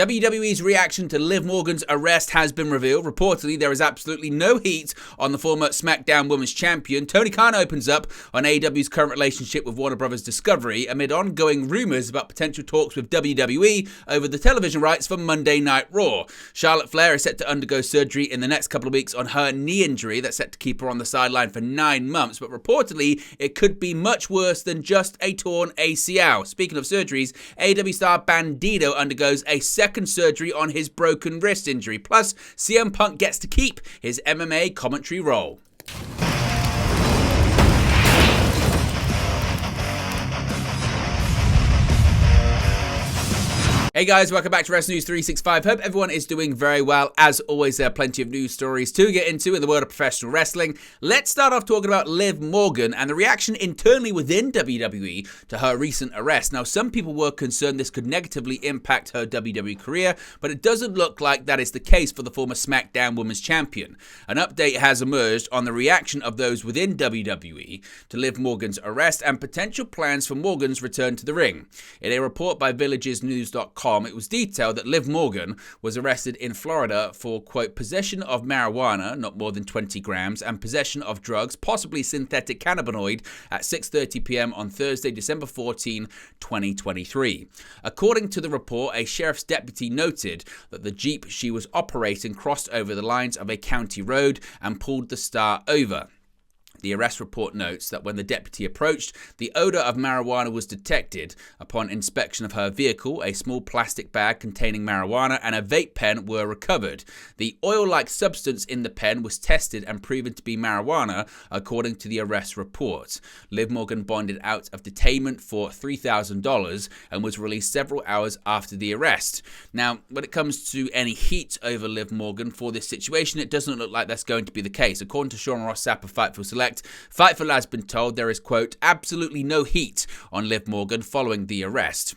WWE's reaction to Liv Morgan's arrest has been revealed. Reportedly, there is absolutely no heat on the former SmackDown Women's Champion. Tony Khan opens up on AEW's current relationship with Warner Bros. Discovery amid ongoing rumours about potential talks with WWE over the television rights for Monday Night Raw. Charlotte Flair is set to undergo surgery in the next couple of weeks on her knee injury that's set to keep her on the sideline for 9 months, but reportedly, it could be much worse than just a torn ACL. Speaking of surgeries, AEW star Bandido undergoes a second surgery on his broken wrist injury. Plus, CM Punk gets to keep his MMA commentary role. Hey guys, welcome back to Wrestling News 365. Hope everyone is doing very well. As always, there are plenty of news stories to get into in the world of professional wrestling. Let's start off talking about Liv Morgan and the reaction internally within WWE to her recent arrest. Now, some people were concerned this could negatively impact her WWE career, but it doesn't look like that is the case for the former SmackDown Women's Champion. An update has emerged on the reaction of those within WWE to Liv Morgan's arrest and potential plans for Morgan's return to the ring. In a report by villagesnews.com, it was detailed that Liv Morgan was arrested in Florida for, quote, possession of marijuana, not more than 20 grams, and possession of drugs, possibly synthetic cannabinoid, at 6:30 p.m. on Thursday, December 14, 2023. According to the report, a sheriff's deputy noted that the Jeep she was operating crossed over the lines of a county road and pulled the star over. The arrest report notes that when the deputy approached, the odor of marijuana was detected. Upon inspection of her vehicle, a small plastic bag containing marijuana and a vape pen were recovered. The oil-like substance in the pen was tested and proven to be marijuana, according to the arrest report. Liv Morgan bonded out of detainment for $3,000 and was released several hours after the arrest. Now, when it comes to any heat over Liv Morgan for this situation, it doesn't look like that's going to be the case. According to Sean Ross Sapp of Fightful Select, Fightful has been told there is, quote, absolutely no heat on Liv Morgan following the arrest.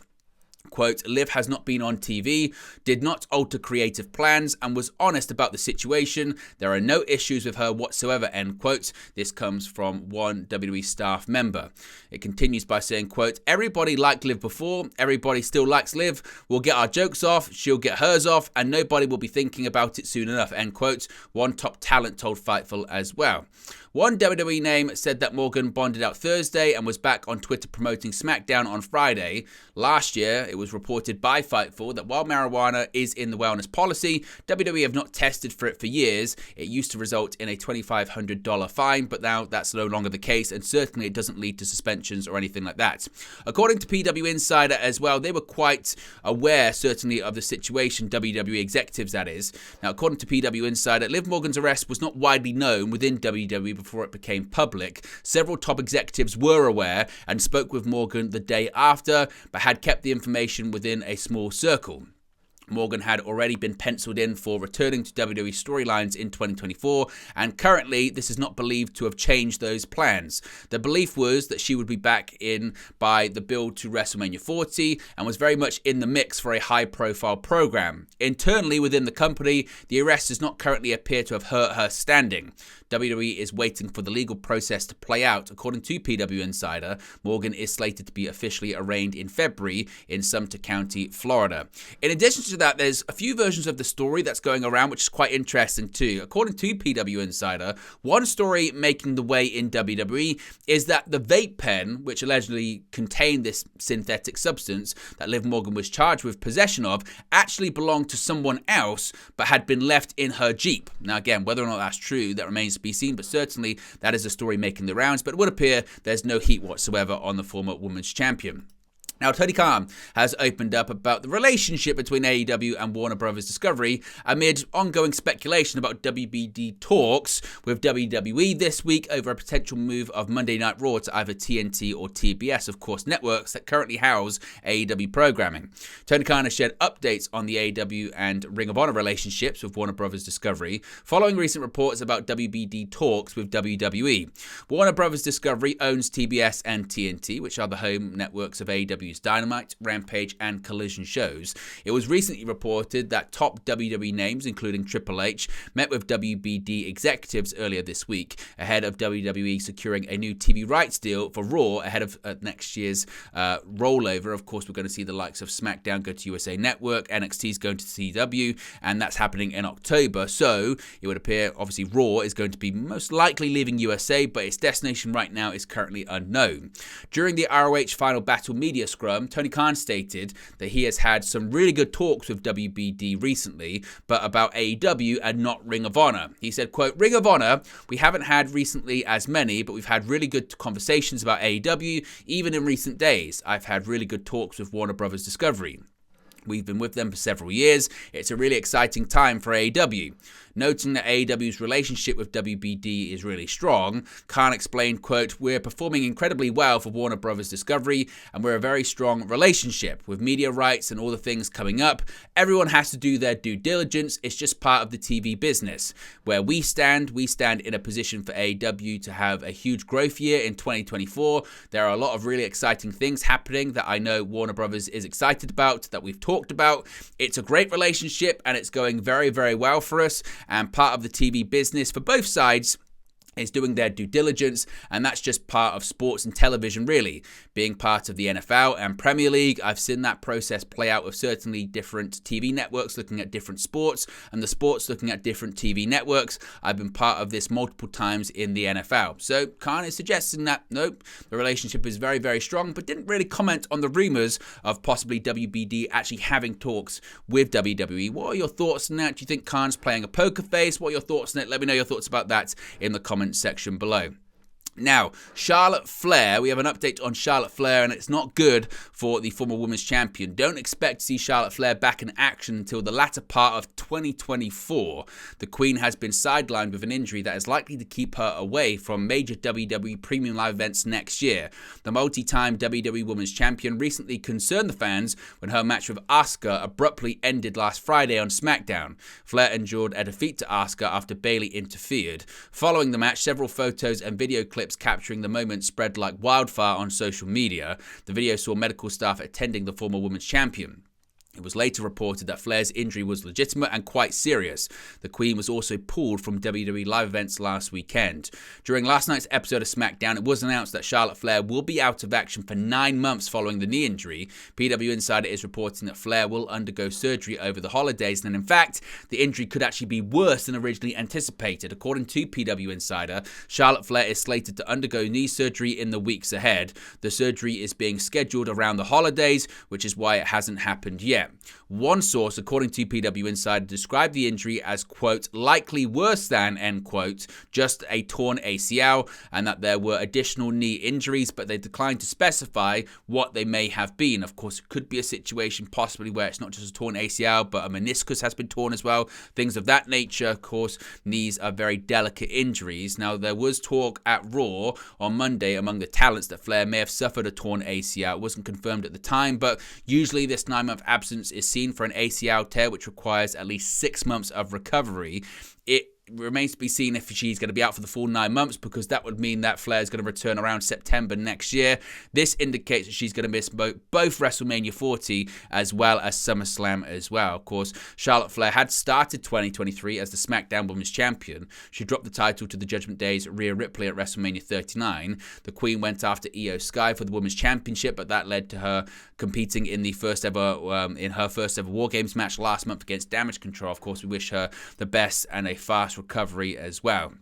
Quote, Liv has not been on TV, did not alter creative plans, and was honest about the situation. There are no issues with her whatsoever, end quote. This comes from one WWE staff member. It continues by saying, quote, everybody liked Liv before, everybody still likes Liv. We'll get our jokes off, she'll get hers off, and nobody will be thinking about it soon enough, end quote. One top talent told Fightful as well. One WWE name said that Morgan bonded out Thursday and was back on Twitter promoting SmackDown on Friday. Last year, it was reported by Fightful that while marijuana is in the wellness policy, WWE have not tested for it for years. It used to result in a $2,500 fine, but now that's no longer the case, and certainly it doesn't lead to suspensions or anything like that. According to PW Insider as well, they were quite aware, certainly, of the situation, WWE executives that is. Now, according to PW Insider, Liv Morgan's arrest was not widely known within WWE before it became public. Several top executives were aware and spoke with Morgan the day after, but had kept the information within a small circle. Morgan had already been penciled in for returning to WWE storylines in 2024, and currently this is not believed to have changed those plans. The belief was that she would be back in by the build to WrestleMania 40 and was very much in the mix for a high-profile program. Internally within the company, the arrest does not currently appear to have hurt her standing. WWE is waiting for the legal process to play out. According to PW Insider, Morgan is slated to be officially arraigned in February in Sumter County, Florida. In addition to that, there's a few versions of the story that's going around, which is quite interesting too. According to PW Insider, one story making the way in WWE is that the vape pen, which allegedly contained this synthetic substance that Liv Morgan was charged with possession of, actually belonged to someone else, but had been left in her Jeep. Now again, whether or not that's true, that remains to be seen, but certainly that is a story making the rounds, but it would appear there's no heat whatsoever on the former women's champion. Now, Tony Khan has opened up about the relationship between AEW and Warner Bros. Discovery amid ongoing speculation about WBD talks with WWE this week over a potential move of Monday Night Raw to either TNT or TBS, of course, networks that currently house AEW programming. Tony Khan has shared updates on the AEW and Ring of Honor relationships with Warner Bros. Discovery following recent reports about WBD talks with WWE. Warner Bros. Discovery owns TBS and TNT, which are the home networks of AEW's AEW's Dynamite, Rampage, and Collision shows. It was recently reported that top WWE names, including Triple H, met with WBD executives earlier this week, ahead of WWE securing a new TV rights deal for Raw ahead of next year's rollover. Of course, we're going to see the likes of SmackDown go to USA Network, NXT's going to CW, and that's happening in October. So it would appear, obviously, Raw is going to be most likely leaving USA, but its destination right now is currently unknown. During the ROH Final Battle media scrum, Tony Khan stated that he has had some really good talks with WBD recently, but about AEW and not Ring of Honor. He said, quote, "Ring of Honor, we haven't had recently as many, but we've had really good conversations about AEW, even in recent days. I've had really good talks with Warner Brothers Discovery. We've been with them for several years. It's a really exciting time for AEW." Noting that AEW's relationship with WBD is really strong, Khan explained, quote, "We're performing incredibly well for Warner Brothers Discovery, and we're a very strong relationship. With media rights and all the things coming up, everyone has to do their due diligence. It's just part of the TV business. Where we stand in a position for AEW to have a huge growth year in 2024. There are a lot of really exciting things happening that I know Warner Brothers is excited about, that we've talked about. It's a great relationship, and it's going very, very well for us. And part of the TV business for both sides is doing their due diligence, and that's just part of sports and television, really. Being part of the NFL and Premier League, I've seen that process play out with certainly different TV networks looking at different sports, and the sports looking at different TV networks. I've been part of this multiple times in the NFL." So Khan is suggesting that, nope, the relationship is very, very strong, but didn't really comment on the rumors of possibly WBD actually having talks with WWE. What are your thoughts on that? Do you think Khan's playing a poker face? What are your thoughts on it? Let me know your thoughts about that in the comments section below. Now, Charlotte Flair, we have an update on Charlotte Flair, and it's not good for the former women's champion. Don't expect to see Charlotte Flair back in action until the latter part of 2024. The Queen has been sidelined with an injury that is likely to keep her away from major WWE premium live events next year. The multi-time WWE women's champion recently concerned the fans when her match with Asuka abruptly ended last Friday on SmackDown. Flair endured a defeat to Asuka after Bayley interfered. Following the match, several photos and video clips capturing the moment spread like wildfire on social media. The video saw medical staff attending the former women's champion. It was later reported that Flair's injury was legitimate and quite serious. The Queen was also pulled from WWE live events last weekend. During last night's episode of SmackDown, it was announced that Charlotte Flair will be out of action for 9 months following the knee injury. PW Insider is reporting that Flair will undergo surgery over the holidays, and in fact, the injury could actually be worse than originally anticipated. According to PW Insider, Charlotte Flair is slated to undergo knee surgery in the weeks ahead. The surgery is being scheduled around the holidays, which is why it hasn't happened yet. One source, according to PW Insider, described the injury as, quote, "likely worse than," end quote, just a torn ACL, and that there were additional knee injuries, but they declined to specify what they may have been. Of course, it could be a situation possibly where it's not just a torn ACL, but a meniscus has been torn as well. Things of that nature. Of course, knees are very delicate injuries. Now, there was talk at Raw on Monday among the talents that Flair may have suffered a torn ACL. It wasn't confirmed at the time, but usually this 9-month absence is seen for an ACL tear, which requires at least 6 months of recovery. It remains to be seen if she's going to be out for the full 9 months, because that would mean that Flair is going to return around September next year. This indicates that she's going to miss both WrestleMania 40 as well as SummerSlam as well. Of course, Charlotte Flair had started 2023 as the SmackDown Women's Champion. She dropped the title to the Judgment Day's Rhea Ripley at WrestleMania 39. The Queen went after Io Sky for the Women's Championship, but that led to her competing in the first ever War Games match last month against Damage Control. Of course, we wish her the best and a fast recovery as well.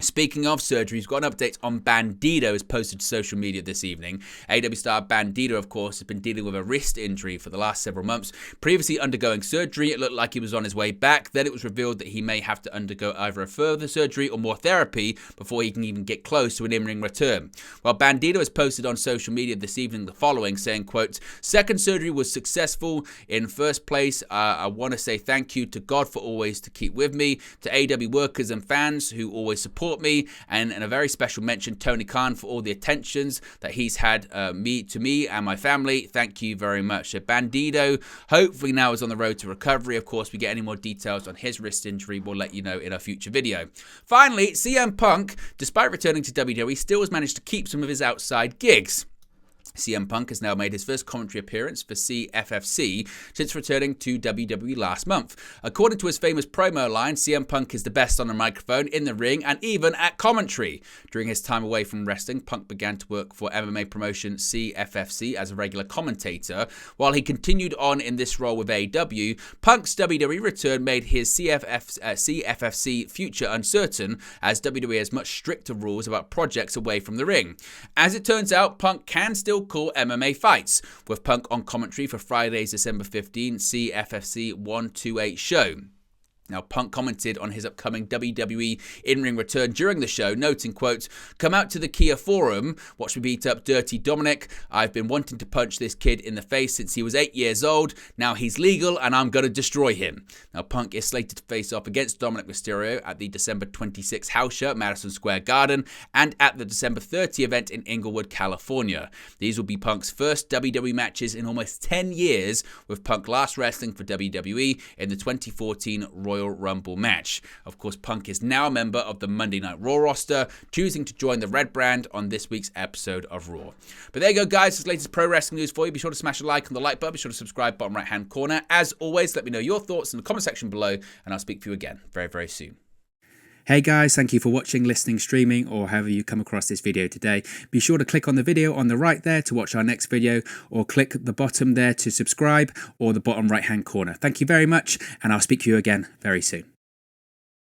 Speaking of surgery, we've got an update on Bandido is posted to social media this evening. AEW star Bandido, of course, has been dealing with a wrist injury for the last several months. Previously undergoing surgery, it looked like he was on his way back. Then it was revealed that he may have to undergo either a further surgery or more therapy before he can even get close to an in-ring return. Well, Bandido has posted on social media this evening the following, saying, quote, "Second surgery was successful. In first place, I want to say thank you to God for always to keep with me, to AEW workers and fans who always support me, and a very special mention Tony Khan for all the attentions that he's had to me and my family. Thank you very much." So Bandido hopefully now is on the road to recovery. Of course, we get any more details on his wrist injury, we'll let you know in a future video. Finally, CM Punk, despite returning to WWE, still has managed to keep some of his outside gigs. CM Punk has now made his first commentary appearance for CFFC since returning to WWE last month. According to his famous promo line, CM Punk is the best on the microphone, in the ring, and even at commentary. During his time away from wrestling, Punk began to work for MMA promotion CFFC as a regular commentator. While he continued on in this role with AEW, Punk's WWE return made his CFFC future uncertain, as WWE has much stricter rules about projects away from the ring. As it turns out, Punk can still call MMA fights, with Punk on commentary for Friday's December 15 CFFC 128 show. Now, Punk commented on his upcoming WWE in-ring return during the show, noting, quote, "Come out to the Kia Forum, watch me beat up Dirty Dominic. I've been wanting to punch this kid in the face since he was 8 years old. Now he's legal and I'm going to destroy him." Now, Punk is slated to face off against Dominic Mysterio at the December 26 house show at Madison Square Garden and at the December 30 event in Inglewood, California. These will be Punk's first WWE matches in almost 10 years, with Punk last wrestling for WWE in the 2014 Royal Rumble match. Of course, Punk is now a member of the Monday Night Raw roster, choosing to join the Red Brand on this week's episode of Raw. But there you go, guys. This latest pro wrestling news for you. Be sure to smash a like on the like button. Be sure to subscribe, bottom right hand corner. As always, let me know your thoughts in the comment section below, and I'll speak to you again very, very soon. Hey guys, thank you for watching, listening, streaming, or however you come across this video today. Be sure to click on the video on the right there to watch our next video, or click the bottom there to subscribe, or the bottom right hand corner. Thank you very much, and I'll speak to you again very soon.